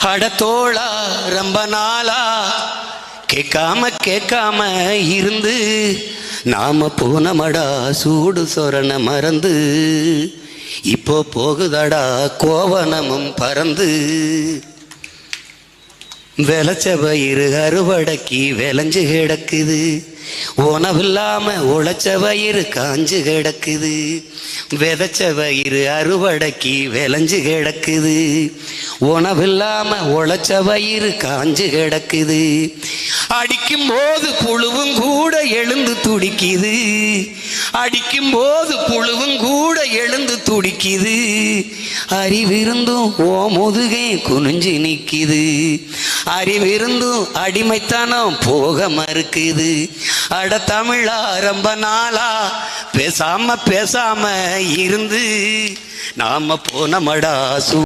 அடத்தோளா ரொம்ப நாளா கேட்காம இருந்து நாம போனமடா சூடு சொரண மறந்து. இப்போ போகுதடா கோவனமும் பறந்து. விளைச்ச பயிறு அறுவடைக்கு விளைஞ்சு கிடக்குது, உணவில்லாம உழைச்ச பயிறு காஞ்சு கிடக்குது. விதைச்ச பயிறு அறுவடைக்கு விளைஞ்சு கிடக்குது, உணவில்லாம உழைச்ச பயிறு காஞ்சு கிடக்குது. அடிக்கும் போது புழுவும் கூட எழுந்து துடிக்குது, அடிக்கும் போது புழுவும் கூட எழுந்து துடிக்குது. அறிவிருந்தும் ஓ முதுகே குனிஞ்சு நிக்குது, அறிவிருந்தும் அடிமைத்தனம் போக மறுக்குது. அட தமிழா ரொம்ப நாளா பேசாம இருந்து நாம போனமடா